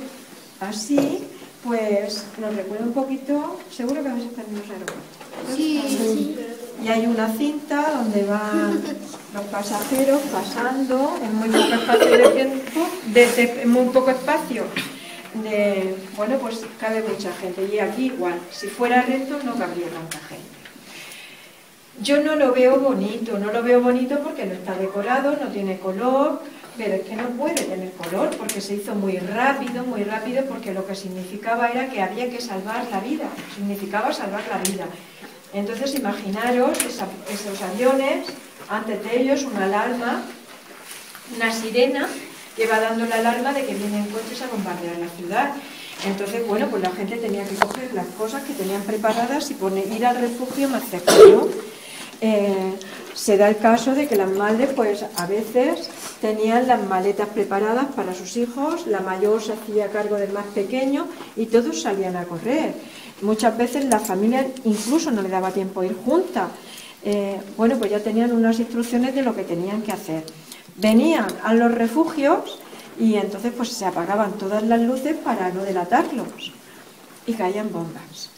así, pues nos recuerda un poquito, seguro que habéis estado en los aeropuertos. Sí. Y hay una cinta donde van los pasajeros pasando en muy poco espacio de tiempo, desde muy poco espacio. Bueno, pues cabe mucha gente y aquí igual, si fuera recto no cabría tanta gente. Yo no lo veo bonito porque no está decorado, no tiene color, pero es que no puede tener color porque se hizo muy rápido porque lo que significaba era que había que salvar la vida, significaba salvar la vida. Entonces imaginaros esos aviones, antes de ellos una alarma, una sirena que va dando la alarma de que vienen coches a bombardear la ciudad. Entonces, bueno, pues la gente tenía que coger las cosas que tenían preparadas y ir al refugio más cercano. Se da el caso de que las madres, pues a veces tenían las maletas preparadas para sus hijos, la mayor se hacía cargo del más pequeño y todos salían a correr. Muchas veces la familia incluso no le daba tiempo a ir juntas. Bueno, pues ya tenían unas instrucciones de lo que tenían que hacer. Venían a los refugios y entonces pues se apagaban todas las luces para no delatarlos y caían bombas.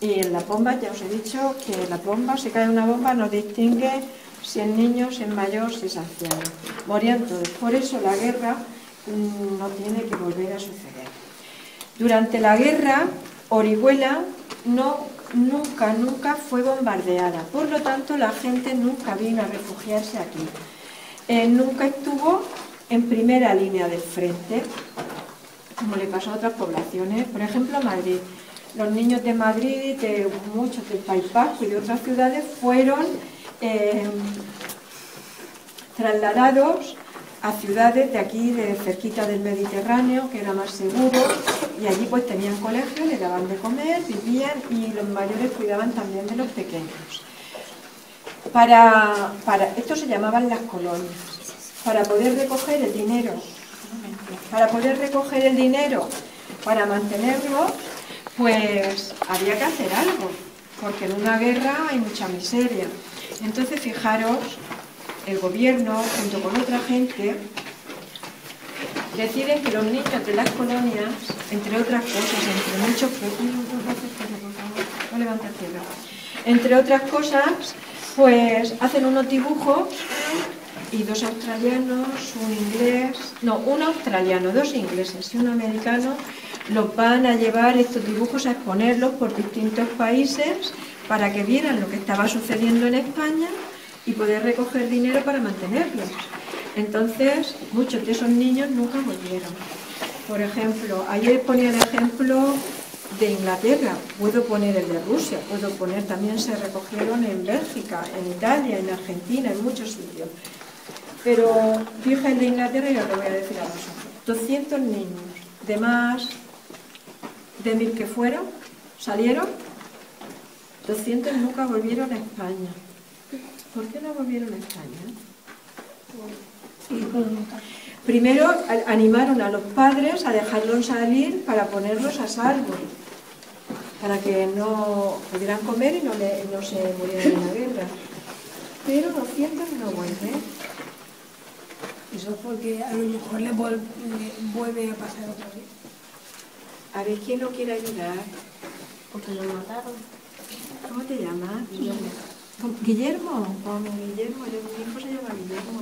Y en las bombas, ya os he dicho que en las bombas, si cae una bomba, no distingue si es niño, si es mayor, si es anciano. Morían todos. Por eso la guerra no tiene que volver a suceder. Durante la guerra, Orihuela nunca fue bombardeada. Por lo tanto, la gente nunca vino a refugiarse aquí. Nunca estuvo en primera línea del frente, como le pasó a otras poblaciones. Por ejemplo, Madrid. Los niños de Madrid, de muchos del País Vasco y de otras ciudades fueron trasladados a ciudades de aquí, de cerquita del Mediterráneo, que era más seguro, y allí pues tenían colegio, le daban de comer, vivían y los mayores cuidaban también de los pequeños. Esto se llamaban las colonias. Para poder recoger el dinero, para mantenerlos, pues había que hacer algo, porque en una guerra hay mucha miseria. Entonces, fijaros, el gobierno, junto con otra gente, deciden que los niños de las colonias, entre otras cosas, entre otras cosas, pues hacen unos dibujos y dos australianos, un australiano, dos ingleses y un americano los van a llevar estos dibujos a exponerlos por distintos países para que vieran lo que estaba sucediendo en España y poder recoger dinero para mantenerlos. Entonces, muchos de esos niños nunca volvieron. Por ejemplo, ayer ponía el ejemplo de Inglaterra, puedo poner el de Rusia, puedo poner, también se recogieron en Bélgica, en Italia, en Argentina, en muchos sitios. Pero fija el de Inglaterra y os lo voy a decir a vosotros. 200 niños de más de 1000 que fueron, salieron, 200 nunca volvieron a España. ¿Por qué no volvieron a España? Primero animaron a los padres a dejarlos salir para ponerlos a salvo, para que no pudieran comer y no se murieran en la guerra. Pero 200 no vuelven. Eso es porque a lo mejor le vuelve a pasar otra vez. A ver, ¿quién lo quiere ayudar? Porque lo mataron. ¿Cómo te llamas? Guillermo. ¿Guillermo? Como Guillermo, mi hijo se llama Guillermo.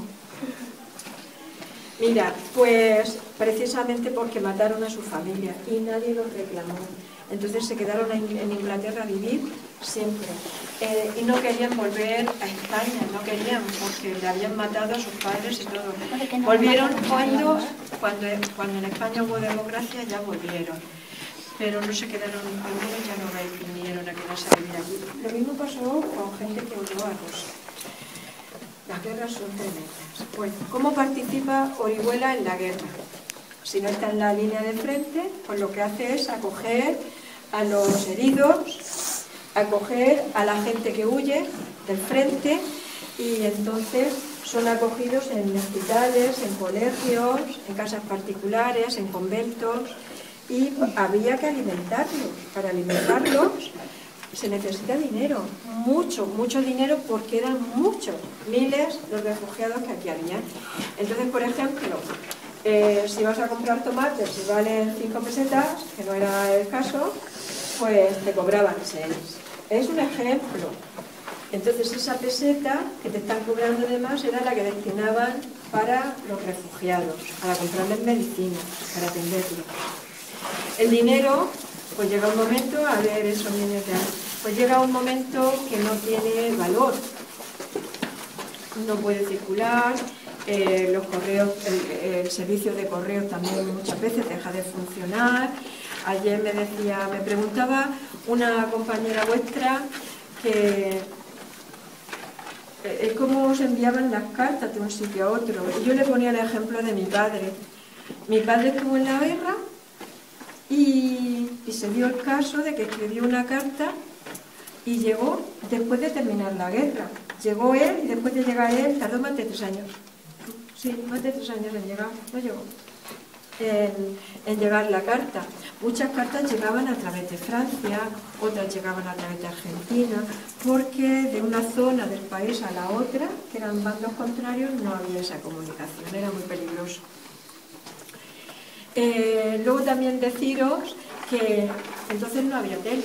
Mira, pues precisamente porque mataron a su familia y nadie los reclamó. Entonces se quedaron en Inglaterra a vivir siempre. Y no querían volver a España, no querían, porque le habían matado a sus padres y todo. Volvieron cuando en España hubo democracia, ya volvieron. Pero no se quedaron, algunos ya no vinieron a quedarse a vivir aquí. Lo mismo pasó con gente que huyó a Rusia. Las guerras son tremendas. Pues, ¿cómo participa Orihuela en la guerra? Si no está en la línea de frente, pues lo que hace es acoger a los heridos, acoger a la gente que huye del frente, y entonces son acogidos en hospitales, en colegios, en casas particulares, en conventos, y había que alimentarlos. Para alimentarlos se necesita dinero, mucho dinero, porque eran muchos, miles los refugiados que aquí había. Entonces, por ejemplo, si vas a comprar tomates y valen 5 pesetas, que no era el caso, pues te cobraban 6. Es un ejemplo. Entonces esa peseta que te están cobrando de más era la que destinaban para los refugiados, para comprarles medicina, para atenderlos. El dinero, pues llega un momento, a ver esos niños ya, pues llega un momento que no tiene valor. No puede circular, los correos, el servicio de correos también muchas veces deja de funcionar. Ayer me preguntaba una compañera vuestra que es como se enviaban las cartas de un sitio a otro. Y yo le ponía el ejemplo de mi padre. Mi padre estuvo en la guerra y se dio el caso de que escribió una carta y llegó después de terminar la guerra. Llegó él y después de llegar él tardó más de 3 años. Sí, más de 3 años en llegar, no llegó. En llegar la carta. Muchas cartas llegaban a través de Francia, otras llegaban a través de Argentina, porque de una zona del país a la otra, que eran bandos contrarios, no había esa comunicación, era muy peligroso. Luego también deciros que entonces no había tele.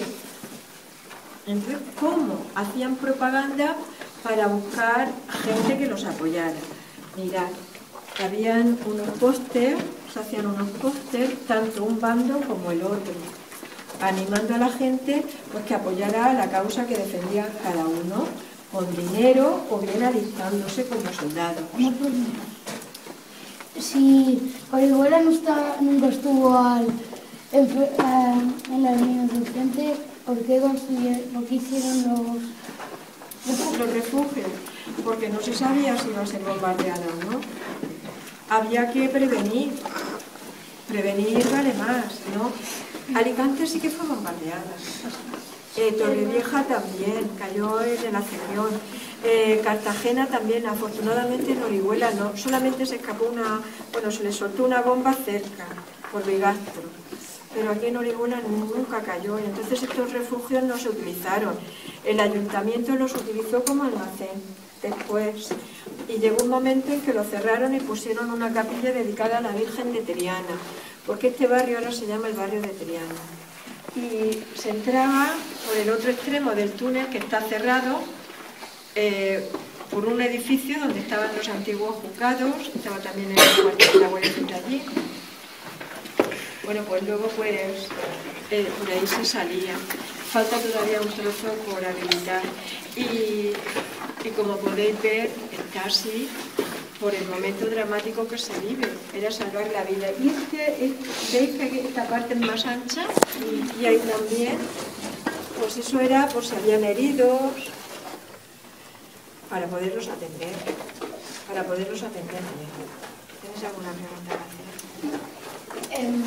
Entonces, ¿cómo hacían propaganda para buscar gente que los apoyara? Mirad, habían unos pósters, se hacían unos pósters, tanto un bando como el otro, animando a la gente pues que apoyara la causa que defendía cada uno, con dinero o bien alistándose como soldados. Si Orihuela nunca estuvo en la línea del frente, ¿por qué hicieron los refugios? Porque no se sabía si iba a ser bombardeada o no. Había que prevenir vale más, ¿no? Alicante sí que fue bombardeada. Torrevieja también, cayó en la acción. Cartagena también, afortunadamente en Orihuela no. Solamente se escapó se le soltó una bomba cerca, por Bigastro. Pero aquí en Orihuela nunca cayó, y entonces estos refugios no se utilizaron. El ayuntamiento los utilizó como almacén después, y llegó un momento en que lo cerraron y pusieron una capilla dedicada a la Virgen de Triana, porque este barrio ahora se llama el barrio de Triana. Y se entraba por el otro extremo del túnel, que está cerrado, por un edificio donde estaban los antiguos juzgados, estaba también el cuartel de la Guardia Civil allí. Bueno, pues luego pues por ahí se salía. Falta todavía un trozo por habilitar y como podéis ver, casi por el momento dramático que se vive, era salvar la vida. Y veis que esta parte es más ancha y ahí también, pues eso era por si habían heridos, para poderlos atender bien. ¿Tienes alguna pregunta que hacer?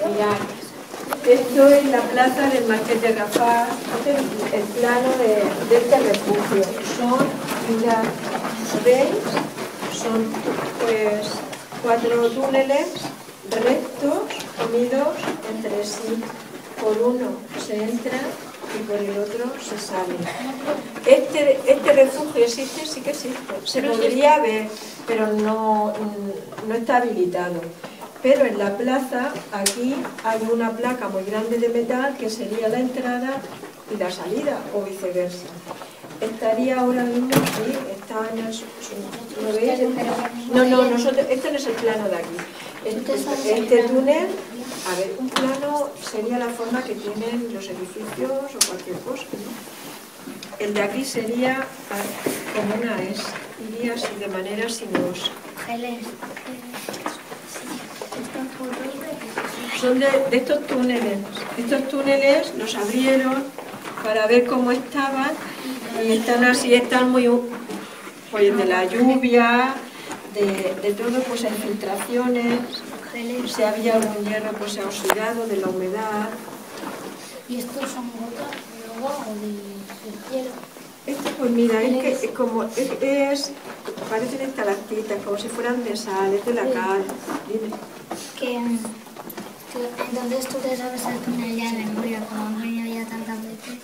Mirad, esto es la plaza del Marqués de Rafal, este es el plano de este refugio. Mirad, ¿veis? Son pues 4 túneles rectos, unidos entre sí. Por uno se entra y por el otro se sale. Este refugio existe, sí que existe. Se podría ver, pero no está habilitado. Pero en la plaza, aquí, hay una placa muy grande de metal que sería la entrada y la salida, o viceversa. Estaría ahora mismo aquí, está en el... ¿Lo veis? Este no es el plano de aquí. Este túnel, a ver, un plano sería la forma que tienen los edificios o cualquier cosa, ¿no? El de aquí sería como una S, iría así de manera sinuosa. Son de estos túneles. Estos túneles los abrieron para ver cómo estaban y están así, están muy pues de la lluvia, de todo, pues infiltraciones, si había algún hierro pues se ha oxidado de la humedad. ¿Y estos son gotas de agua o del cielo? Esto pues mira, es que parecen estalactitas, como si fueran de sal, es de la cal. Dime. Entonces tú te sabes el túnel ya de memoria, como han venido ya tantas veces.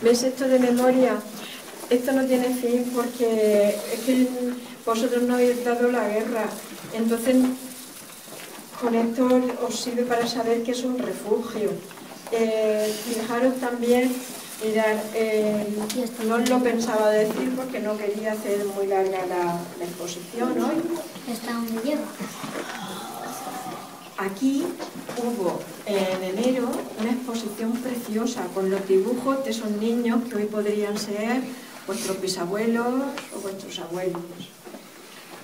¿Ves esto de memoria? Esto no tiene fin porque es que vosotros no habéis dado la guerra. Entonces, con esto os sirve para saber que es un refugio. Fijaros también, mirad, no os lo pensaba decir porque no quería hacer muy larga la exposición hoy. ¿Está donde lleva? Aquí hubo en enero una exposición preciosa con los dibujos de esos niños que hoy podrían ser vuestros bisabuelos o vuestros abuelos.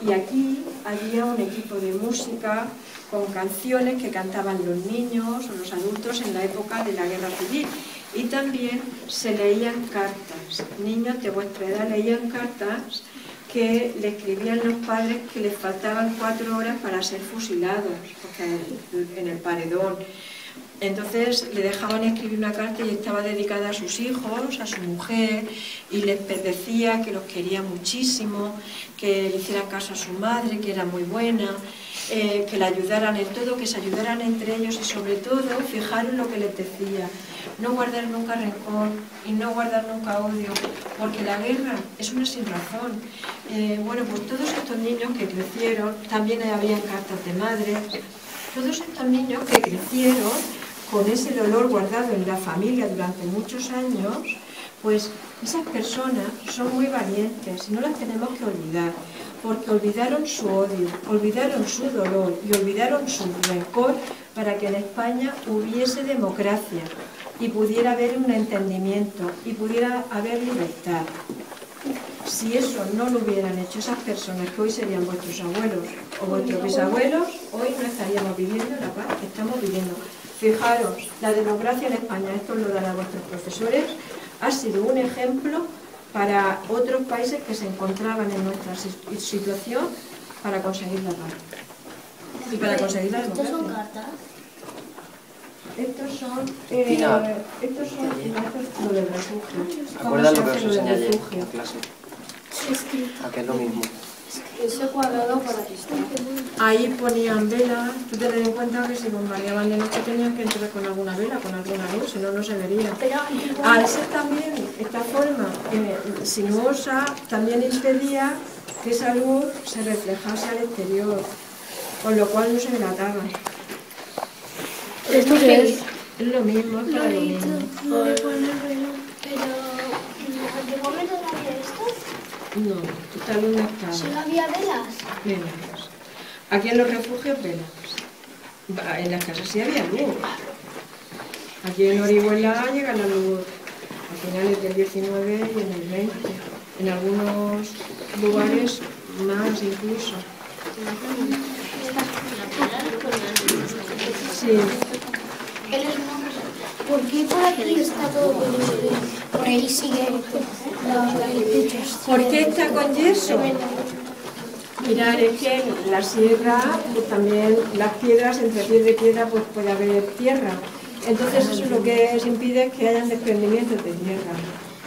Y aquí había un equipo de música con canciones que cantaban los niños o los adultos en la época de la Guerra Civil. Y también se leían cartas. Niños de vuestra edad leían cartas que le escribían los padres que les faltaban 4 horas para ser fusilados, porque en el paredón. Entonces le dejaban escribir una carta y estaba dedicada a sus hijos, a su mujer, y les decía que los quería muchísimo, que le hicieran caso a su madre, que era muy buena, que la ayudaran en todo, que se ayudaran entre ellos y sobre todo, fijaros lo que les decía, no guardar nunca rencor y no guardar nunca odio, porque la guerra es una sin razón. Bueno, pues todos estos niños que crecieron, también habían cartas de madres, todos estos niños que crecieron con ese dolor guardado en la familia durante muchos años, pues esas personas son muy valientes y no las tenemos que olvidar, porque olvidaron su odio, olvidaron su dolor y olvidaron su rencor para que en España hubiese democracia y pudiera haber un entendimiento y pudiera haber libertad. Si eso no lo hubieran hecho esas personas que hoy serían vuestros abuelos o vuestros bisabuelos, hoy no estaríamos viviendo la paz que estamos viviendo. Fijaros, la democracia en España, esto lo darán vuestros profesores, ha sido un ejemplo para otros países que se encontraban en nuestra situación para conseguir la paz y para conseguir la democracia. ¿Estos son cartas? Estos son lo del refugio. ¿Recuerdas lo que os enseñé ayer en clase? ¿A qué es lo mismo? Ese cuadrado para aquí está. Ahí ponían velas. Tú ten en cuenta que si bombardeaban de noche tenían que entrar con alguna vela, con alguna luz, si no, no se vería. Al ser también esta forma sinuosa, también impedía que esa luz se reflejase al exterior, con lo cual no se delataba. ¿Esto qué es? Es lo mismo, es para lo mismo. Lo de poner velo. Pero, ¿en qué momento no había esto? No, total no estaba. ¿Solo había velas? Velas. Aquí en los refugios, velas. En las casas sí había luz. Aquí en Orihuela llega la luz a finales del 19 y en el 20. En algunos lugares más incluso. Sí. ¿Por qué por aquí está todo verde? Por ahí sigue el techo. ¿Por qué está con yeso? Mirad, es que en la sierra, pues también las piedras, entre piedra y piedra, pues puede haber tierra. Entonces eso es lo que se impide que hayan desprendimientos de tierra.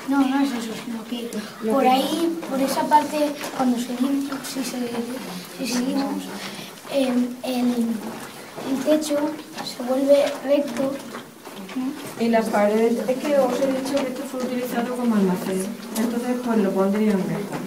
No, no es eso, sino que por ahí, por esa parte, cuando seguimos, si seguimos, el techo se vuelve recto. Y la pared, es que os he dicho que esto fue utilizado como almacén, entonces pues lo pondrían recto.